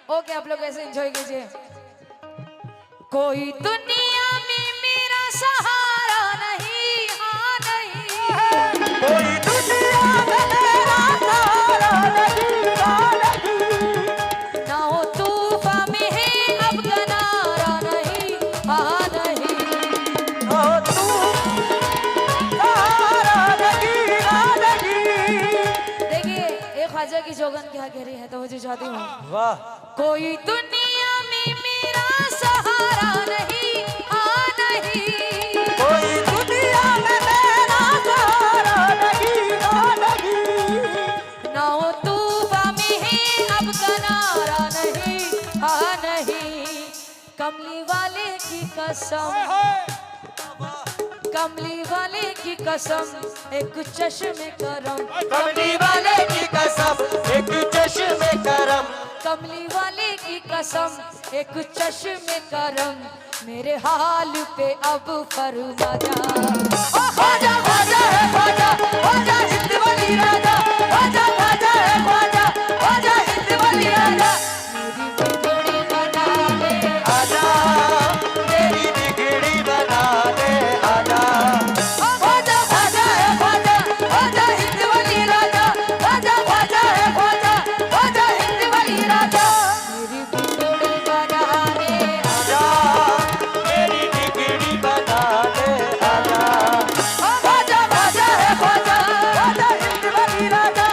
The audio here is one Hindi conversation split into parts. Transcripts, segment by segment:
ओके, आप लोग ऐसे एंजॉय कीजिए। कोई दुनिया में मेरा सहारा नहीं, हाँ नहीं, कोई दुनिया में मेरा सहारा नहीं, हाँ नहीं। ना हो तूफान में है अब किनारा नहीं, हाँ नहीं। हो तू सहारा नहीं, हाँ नहीं। देखिए एक ख्वाजा की जोगन क्या कह रही है, तो मुझे चाहती हूँ। वाह। कोई दुनिया में मेरा सहारा नहीं, हाँ नहीं, कोई दुनिया में मेरा सहारा नहीं, हाँ नहीं। ना हो तूफान में है अब किनारा नहीं, हाँ नहीं। कमली वाले की कसम, कमली वाले की कसम, एक चश्मे करम, कमली वाले की कसम, एक चश्मे करम। कमली वाले की कसम, एक चश्मे करम, मेरे हाल पे अब फरमा जा। ओ ख्वाजा ख्वाजा है ख्वाजा, ख्वाजा हिंद वाली राजा, ख्वाजा ख्वाजा है ख्वाजा, ख्वाजा हिंद वाली राजा। मेरी बिगड़ी बना दे, आजा मेरी बिगड़ी बना दे, आजा। ओ ख्वाजा ख्वाजा है ख्वाजा, ख्वाजा हिंद वाली राजा, ख्वाजा ख्वाजा है ख्वाजा, ख्वाजा हिंद वाली राजा। मेरी बिगड़ी बना दे, आजा मेरी बिगड़ी बना दे, आजा। ओ ख्वाजा ख्वाजा है ख्वाजा, ख्वाजा हिंद वाली राजा।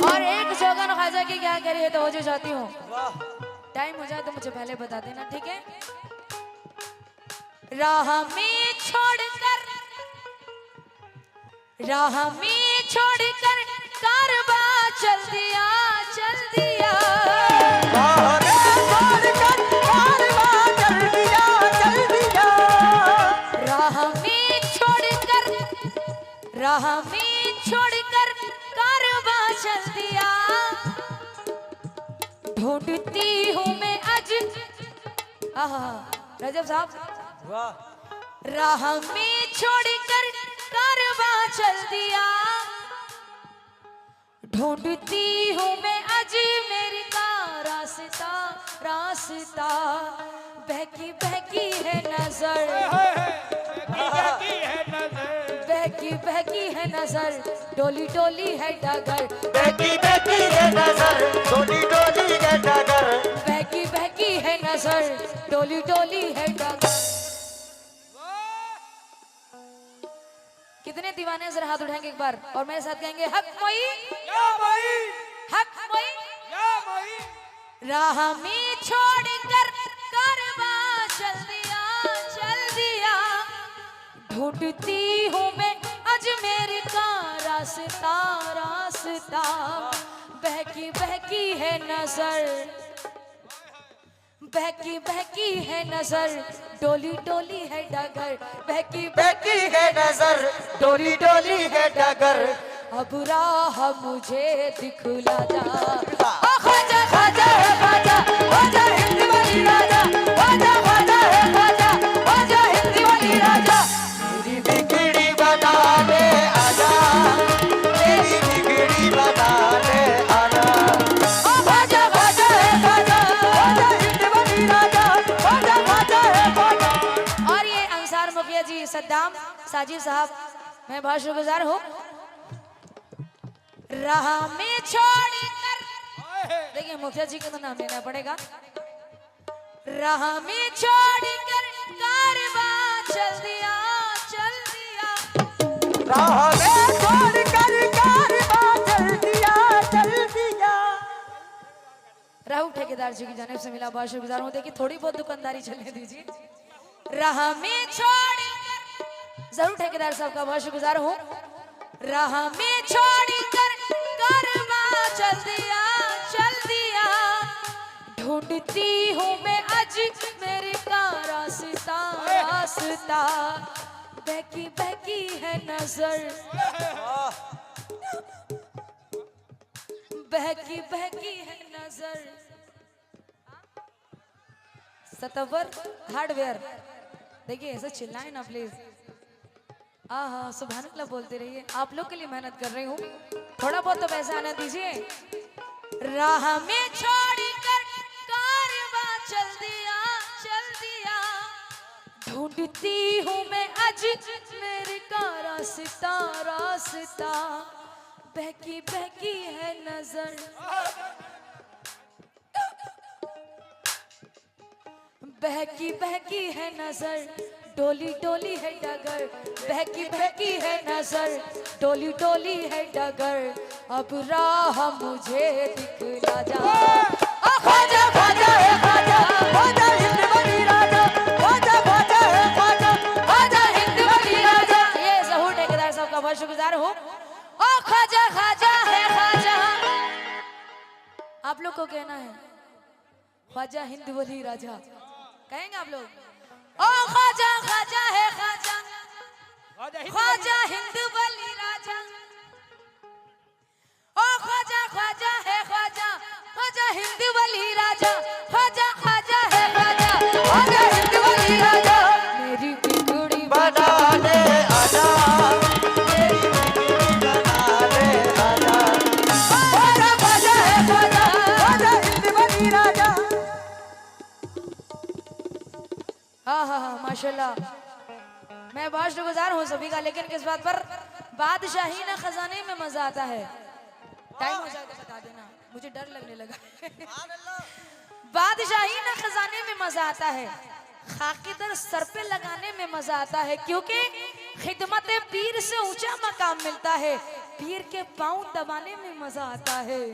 और एक जोगन ख्वाजा की क्या कह रही है, तो मुझे चाहती हूँ। वाह। टाइम हो जाए तो मुझे पहले बता देना, ठीक है। राह में छोड़कर, राह में छोड़कर कारवा चल दिया, चल दिया, राह में छोड़कर, राह में छोड़कर कारवा चल दिया। ढूंढती हूँ मैं आज, आहा रजब साहब, राह में छोड़कर कारवा चल दिया। ढूंढती हूँ मैं अजमेर का रास्ता, रास्ता, बहकी बहकी है नजर, बहकी बहकी है नजर, डोली डोली है डगर, बेकी बेकी है नजर, डोली डोली है डगर। बहकी बहकी है नजर, डोली डोली है डगर। कितने दीवाने जरा हाथ उठाएंगे एक बार और मेरे साथ कहेंगे हक मोई, या भाई, हक मोई। या भाई। राह में छोड़कर कारवा चल दिया, चल दिया। ढूंढती हूँ मैं अजमेर का रास्ता, रास्ता, बहकी बहकी है नजर, बहकी बहकी है नजर, डोली डोली है डगर, बहकी बेकी है नजर, डोली डोली है डगर। अब राह मुझे दिखला जा। ओ ख्वाजा ख्वाजा है ख्वाजा, ख्वाजा हिंद वाली राजा, ख्वाजा ख्वाजा है ख्वाजा, ख्वाजा हिंद वाली राजा। मेरी बिगड़ी बना दे, आजा मेरी बिगड़ी बना दे, आजा। ओ ख्वाजा ख्वाजा है ख्वाजा, ख्वाजा हिंद वाली राजा, ख्वाजा ख्वाजा है ख्वाजा। और ये अंसार मुखिया जी, सद्दाम साजिद साहब, मैं बहुत शुक्रगुजार हूँ। राह में छोड़कर, देखिए मुखिया जी का तो नाम लेना पड़ेगा। राह में छोड़कर कारवा चल दिया, चल दिया। राह में छोड़ कर कारवा चल दिया, चल दिया। राहु ठेकेदार जी की जानिब से मिला, बहुत शुक्रगुजार हूँ। देखिए थोड़ी बहुत दुकानदारी चलने दीजिए। राह में छोड़कर, जरूर ठेकेदार साहब का बहुत शुक्रगुजार हूँ। राह में छोड़कर कारवा चल दिया, चल दिया। ढूंढती हूँ मैं अजमेर का रास्ता, रास्ता, बहकी बहकी है नजर, बहकी बहकी है नजर। सतवर हार्डवेयर, देखिए ऐसे चिल्लाए ना प्लीज। हाँ सुभान अल्लाह बोलते रहिए, आप लोग के लिए मेहनत कर रही हूँ, थोड़ा बहुत तो पैसा आना दीजिए। राह में छोड़ कर कारवां चल दिया, चल दिया, ढूंढती हूँ मैं आज मेरे का रास्ता, रास्ता, बहकी बहकी है नजर, बहकी बहकी है नजर, डोली डोली है डगर, बहकी बहकी है नजर, डोली डोली है डगर, अब राह मुझे दिखला जा। ख्वाजा ख्वाजा है ख्वाजा, ख्वाजा हिंद वली राजा, ख्वाजा ख्वाजा है ख्वाजा, ख्वाजा हिंद वली राजा। ये ज़हूर ठेकेदार साहब का बहुत शुक्रगुजार हूँ। ओ ख्वाजा ख्वाजा है ख्वाजा, आप लोग को कहना है ख्वाजा हिंद वली राजा, कहेंगे आप लोग? ओ ख्वाजा ख्वाजा है ख्वाजा, ख्वाजा हिंद वली राजा, ओ ख्वाजा ख्वाजा है ख्वाजा, ख्वाजा हिंद वली राजा, ख्वाजा ख्वाजा है ख्वाजा, ख्वाजा हिंद वली राजा। मेरी बिगड़ी बना ले आजा, मेरी बिगड़ी बना ले आजा। ख्वाजा ख्वाजा है ख्वाजा, ख्वाजा हिंद वली राजा। हाँ माशाल्लाह, मैं बहुत शुक्रगुजार हूँ सभी का, लेकिन किस बात पर? बादशाही ना खजाने में मजा आता है। टाइम हो जाएगा बता देना, मुझे डर लगने लगा। बादशाही ना खजाने में मजा आता है, खाकिदर सर पे लगाने में मजा आता है, क्योंकि खिदमत पीर से ऊंचा मकाम मिलता है, पीर के पांव दबाने में मजा आता है।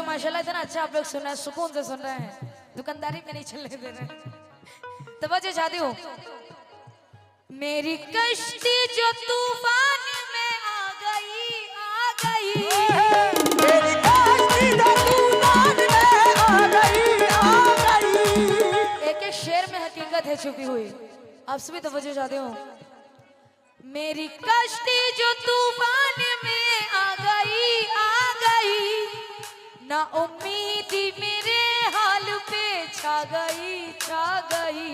माशाल्लाह इतना अच्छा आप लोग सुन रहे हैं, सुकून से सुन रहे हैं, दुकानदारी में नहीं चलने दे रहे हैं। तवज्जो चाहती हूँ। मेरी कश्ती जो तूफान में आ गई, आ गई, मेरी कश्ती जो तूफान में आ गई, आ गई। एक एक शेर में हकीकत है छुपी हुई, आप सभी तवज्जो चाहती हूँ। मेरी कश्ती जो तूफान में आ गई, आ गई, ना उम्मीदी मेरे हाल पे छा गई, छा गई,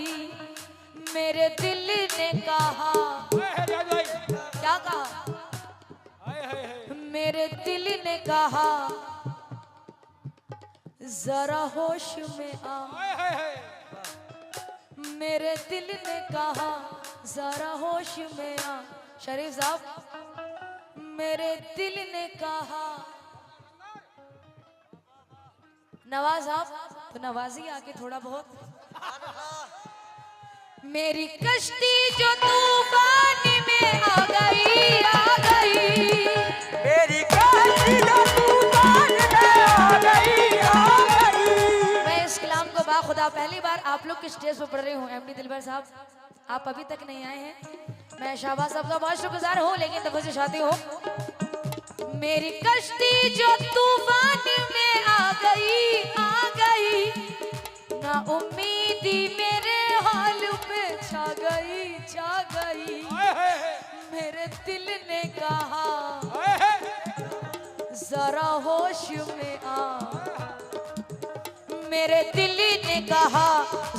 मेरे दिल ने कहा, क्या कहा? मेरे दिल ने कहा जरा होश में आ, मेरे दिल ने कहा जरा होश में आ। शरीफ साहब, मेरे दिल ने कहा, नवाज साहब तो नवाजी आके थोड़ा बहुत। मेरी कश्ती जो तूफान में आ गई, आ गई, मेरी कश्ती जो तूफान में आ गई, आ गई। मैं इस कलाम को बाखुदा पहली बार आप लोग के स्टेज पर पढ़ रही हूँ। एमडी दिलबर साहब, आप अभी तक नहीं आए हैं, मैं शाहबाज साहब का बहुत शुक्रगुजार हूँ, लेकिन तवज्जो चाहती हूँ। मेरी कश्ती जो तूफान में आ गई, आ गई, ना उम्मीदी मेरे हाल पे छा गई, छा गई, मेरे दिल ने कहा जरा होश में आ, मेरे दिल ने कहा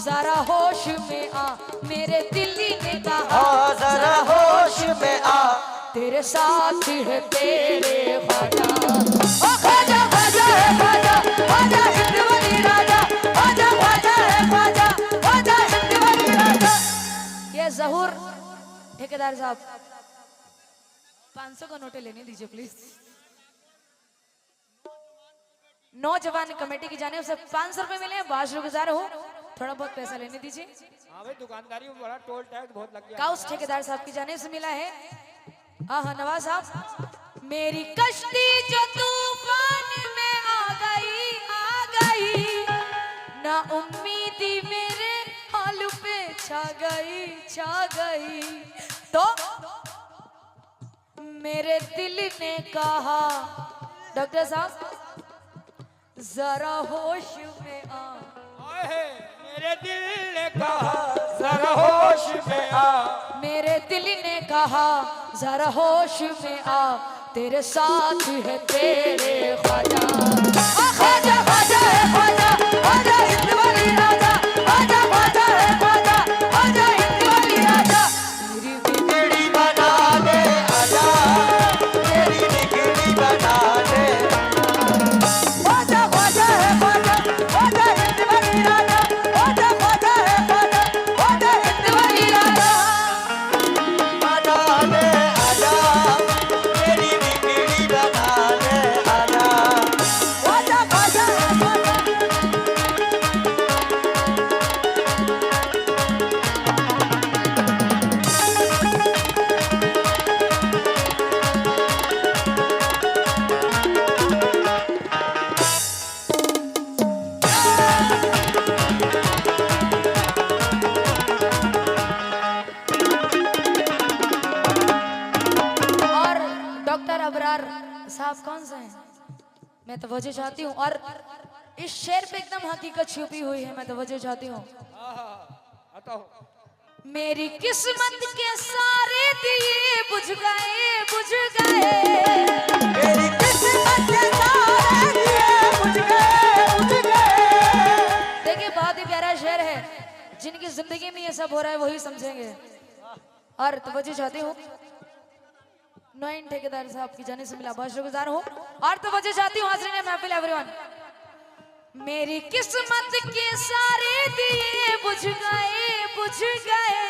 जरा होश में आ, मेरे दिल ने कहा जरा होश में आ, तेरे साथ है तेरे ख्वाजा। ओ ख्वाजा ख्वाजा है ख्वाजा, ख्वाजा हिंद वली राजा, ख्वाजा ख्वाजा है ख्वाजा, ख्वाजा हिंद वली राजा। ये ज़हूर ठेकेदार साहब 500 का नोटे लेने दीजिए प्लीज। नौजवान कमेटी की जानिब से 500 रुपए मिले, बहुत शुक्रगुजार हूँ। थोड़ा बहुत पैसा लेने दीजिए। हाँ भाई दुकानदारी में बड़ा टोल टैक्स बहुत लग गया। काउस ठेकेदार साहब की जाने से मिला है। हाँ हाँ नवाज साहब। मेरी कश्ती जो तूफान में आ गई ना उम्मीदी मेरे हाल पे छा गई तो मेरे दिल ने कहा डॉक्टर साहब जरा होश में आ। आए, मेरे दिल ने कहा जरा होश में आ। मेरे दिल ने कहा जरा होश में आ, तेरे साथ है तेरे ख्वाजा। ख्वाजा ख्वाजा है ख्वाजा, ख्वाजा हिंद वाली राजा, ख्वाजा ख्वाजा है ख्वाजा, ख्वाजा हिंद वाली राजा। मेरी बिगड़ी बना दे आजा, तेरी बिगड़ी बना दे। ख्वाजा ख्वाजा है ख्वाजा, ख्वाजा हिंद वाली राजा, ख्वाजा ख्वाजा है ख्वाजा, ख्वाजा हिंद वाली राजा। बना दे आजा, तेरी बिगड़ी बना दे आजा। ख्वाजा ख्वाजा है ख्वाजा। और डॉक्टर अबरार साहब कौन से हैं? मैं तो वजह चाहती हूँ और इस शेर पे एकदम हकीकत छुपी हुई है। मैं तो वजह चाहती हूँ। आता हो। मेरी किस्मत के सारे दिए बुझ गए मेरी किस्मत के सारे दिए बुझ गए। देखिए बहुत ही प्यारा शेर है। जिनकी जिंदगी में ये सब हो रहा है वही समझेंगे। और तो वजह चाहती हूँ नोइन ठेकेदार साहब की जाने से मिला बहुत शुक्रगुजार हूँ। और तो वजह चाहती हूँ हाज़रीन महफिल एवरीवन, मेरी किस्मत के सारे दिए बुझ गए,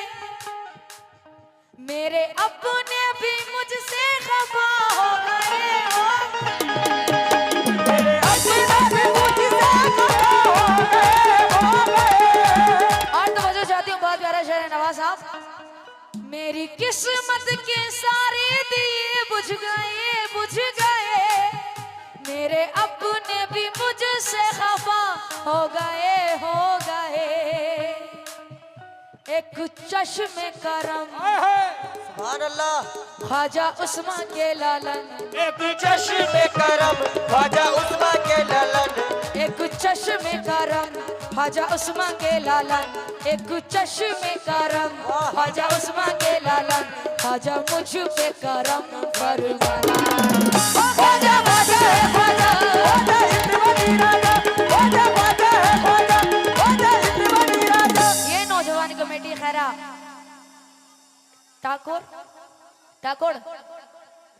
मेरे अपने भी मुझसे खफा हो गए मेरे अपने भी मुझसे खफा हो गए। और तो वजह चाहती हूँ बहुत प्यारा शेर है नवाज साहब। मेरी किस्मत के सारे दिए बुझ गए, मेरे अपने भी मुझसे खफा हो गए। एक चश्मे करम सुभान अल्लाह। ख्वाजा उस्मान के लालन, एक चश्मे करम ख्वाजा उस्मान के लालन। एक चश्मे करम ख्वाजा उस्मान के लालन, एक चश्मे करम ख्वाजा उस्मान के लालन, ख्वाजा मुझ पे करम फरमाना। ख्वाजा ख्वाजा है ख्वाजा, ख्वाजा हिंद वाली राजा, ख्वाजा ख्वाजा है ख्वाजा, ख्वाजा हिंद वाली राजा। ये नौजवान कमेटी खैरा ठाकुर ठाकुर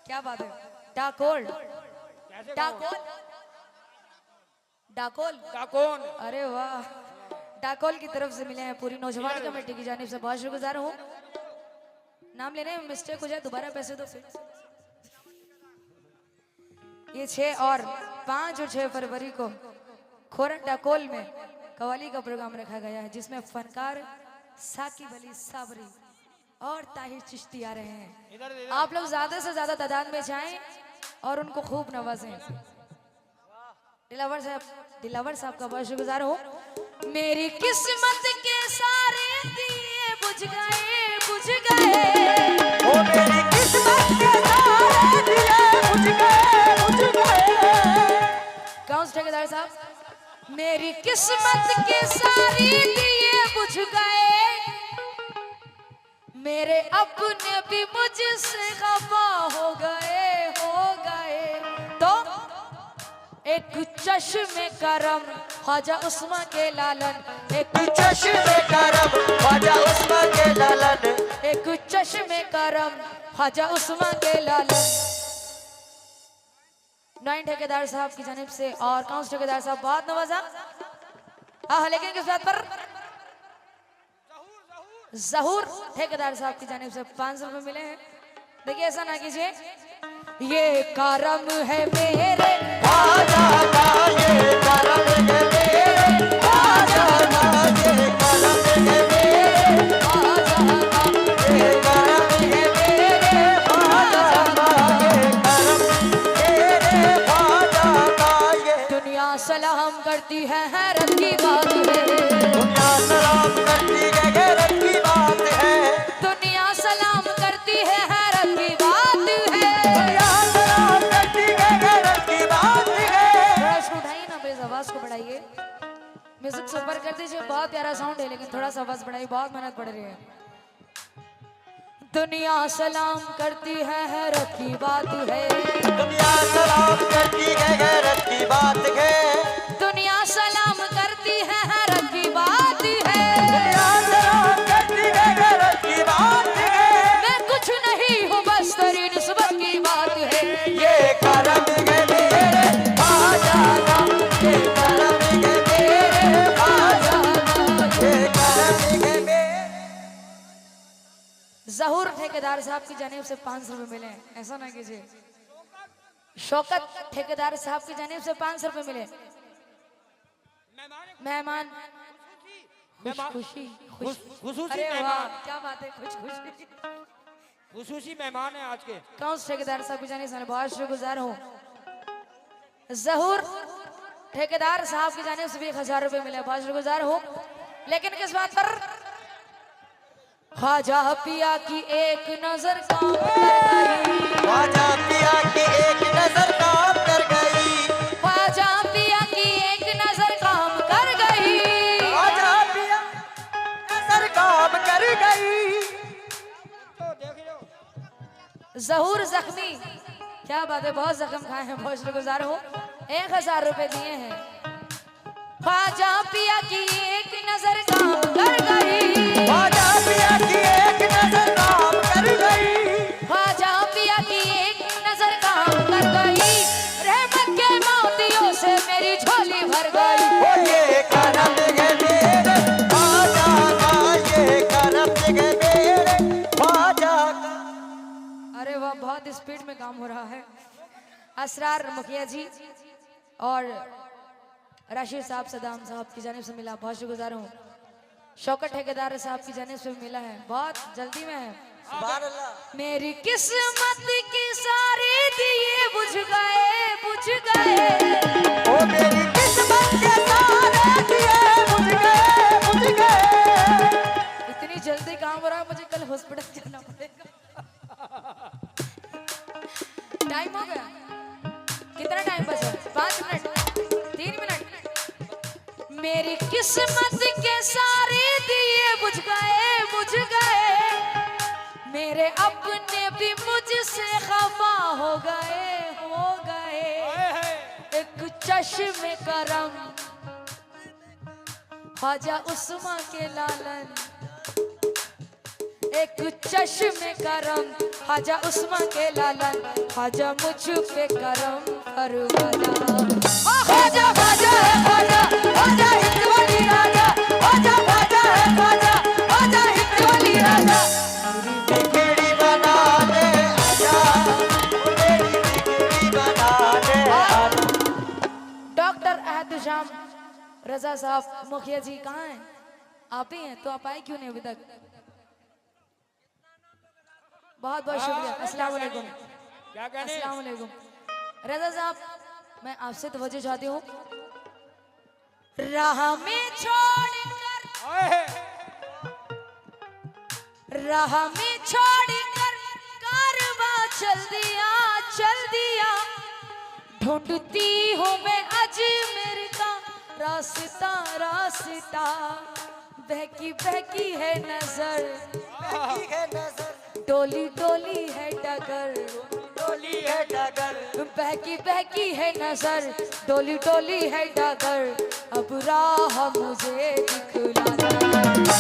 क्या बात है ठाकुर ठाकुर डाकोल। कौन? अरे वाह, डाकोल की तरफ से मिले हैं। पूरी नौजवान कमेटी की जानिब से बहुत शुक्रगुजार हूँ। नाम लेने में मिस्टेक हो जाए दोबारा पैसे दो। ये 6 और 5 और 6 फरवरी को खोरन डाकोल में कवाली का प्रोग्राम रखा गया है, जिसमें फनकार साकिब अली साबरी और ताहिर चिश्ती आ रहे हैं। आप लोग ज्यादा से ज्यादा तादाद में जाएं और उनको खूब नवाजें। दिलावर साहब का बहुत शुक्रगुजार हूँ। मेरी किस्मत के सारे दिए बुझ गए। ओ मेरी किस्मत के सारे दिए बुझ गए। कौन ठेकेदार साहब? मेरी किस्मत के सारे दिए बुझ गए, मेरे अपने भी मुझसे खफा हो गए। तो एक चश्मे करम ख्वाजा उस्मान के लालन, एक चश्मे करम ख्वाजा उस्मान के लालन। एक चश्मे करम ख्वाजा उस्मान के लालन। 9 ठेकेदार साहब की जानिब से और कौन से ठेकेदार साहब बहुत नवाजा। हाँ लेकिन किस बात पर? जहूर ठेकेदार साहब की जानिब से 500 रुपए मिले हैं। देखिए ऐसा ना कीजिए, ये करम है मेरे ख्वाजा का, ये करम है मेरे ख्वाजा का, ये करती है हैरत की बात है। दुनिया सलाम करती है गैरत की बात है। दुनिया सलाम करती है हैरत की बात है। दुनिया सलाम करती है गैरत की बात है। थोड़ा इसको उठाइए ना प्लीज, आवाज को बढ़ाइए। म्यूजिक सुपर कर दीजिए, बहुत प्यारा साउंड है लेकिन थोड़ा सा आवाज बढ़ाइए, बहुत मेहनत पड़ रही है। दुनिया सलाम करती है हैरत की बात है। दुनिया सलाम करती है गैरत की बात है। दुनिया सलाम करती है हैरत की बात है। दुनिया सलाम करती है गैरत की बात है। मैं कुछ नहीं हूँ बस तेरी निस्बत की बात है। ये करम है मेरे ख्वाजा का, ये करम है मेरे ख्वाजा का, ये करम है मेरे। जहूर ठेकेदार साहब की जानिब से 500 रुपए मिले, ऐसा ना कीजिए। शौकत ठेकेदार साहब की जानिब से 500 रुपए मिले। मेहमान खुशी खुशूसी अरे वाह मेहमान, क्या बात है, खुश खुशी। खुशूसी मेहमान है आज के। कौन से ठेकेदार साहब की जानिब से मैं बहुत शुक्रगुजार हूँ। जहूर ठेकेदार साहब की जानिब से भी 1000 रुपए मिले, बहुत शुक्रगुजार हूँ। लेकिन किस बात पर? ख्वाजा पिया की एक नजर काम कर गई। ख्वाजा पिया की एक नजर काम कर गई। ख्वाजा पिया की एक नजर काम कर गई। ख्वाजा पिया नजर काम कर गई। तो देख लो जहूर जख्मी, क्या बात है, बहुत जख्म खाए हैं, बहुत शुक्रगुजार हूँ। 1000 रुपए दिए हैं। ख्वाजा पिया की एक नजर काम कर गई। ख्वाजा पिया की एक नजर काम कर गई। ख्वाजा पिया की एक नजर काम कर गई। रहमत के मोतियों से मेरी झोली भर गई। ओ ये करम है मेरे ख्वाजा का, ये करम है मेरे ख्वाजा का। अरे वाह, बहुत स्पीड में काम हो रहा है। असरार मुखिया जी और राशिद साहब सदाम साहब की जानिब से मिला, बहुत शुक्रगुजार हूँ। शौकत ठेकेदार साहब की जानिब से मिला है, बहुत जल्दी में है। सुभान अल्लाह। मेरी किस्मत की सारे दिए बुझ गए, बुझ गए। ओ मेरी किस्मत के सारे दिए बुझ गए, बुझ गए। इतनी जल्दी काम हो रहा है, मुझे कल हॉस्पिटल जाना पड़ेगा। टाइम हो गया, कितना टाइम बचा? 5 मिनट, 3 मिनट। मेरी किस्मत के सारे दिए बुझ गए, बुझ गए। मेरे अपने भी मुझसे खफा हो गए, हो गए। एक चश्मे करम ख्वाजा उस्मा के लालन, एक चश्मे करम ख्वाजा उस्मा के लालन। ख्वाजा मुझ पे करम फरमाना। ओ ख्वाजा ख्वाजा है ख्वाजा, ख्वाजा हिंद वाली राजा। ख्वाजा ख्वाजा है ख्वाजा, ख्वाजा हिंद वाली राजा। बिगड़ी बना दे आजा, ओ मेरी बिगड़ी बना दे आजा। डॉक्टर अहतशाम रजा साहब मुखिया जी कहाँ हैं? आप ही हैं, तो आप आए क्यों नहीं अभी तक? बहुत बहुत शुक्रिया। अस्सलाम वालेकुम। क्या कहने? अस्सलाम वालेकुम। रजा साहब, मैं आपसे तवज्जो चाहती हूँ। राह में छोड़कर, राह में छोड़कर कारवां चल दिया, चल दिया। ढूंढती हूँ मैं अजमेर का रास्ता, रास्ता। बहकी बहकी है नजर, बहकी है नजर, डोली डोली है डगर। डोली है डगर। बहकी बहकी है नजर, डोली डोली है डगर। अब राह मुझे दिखला दे।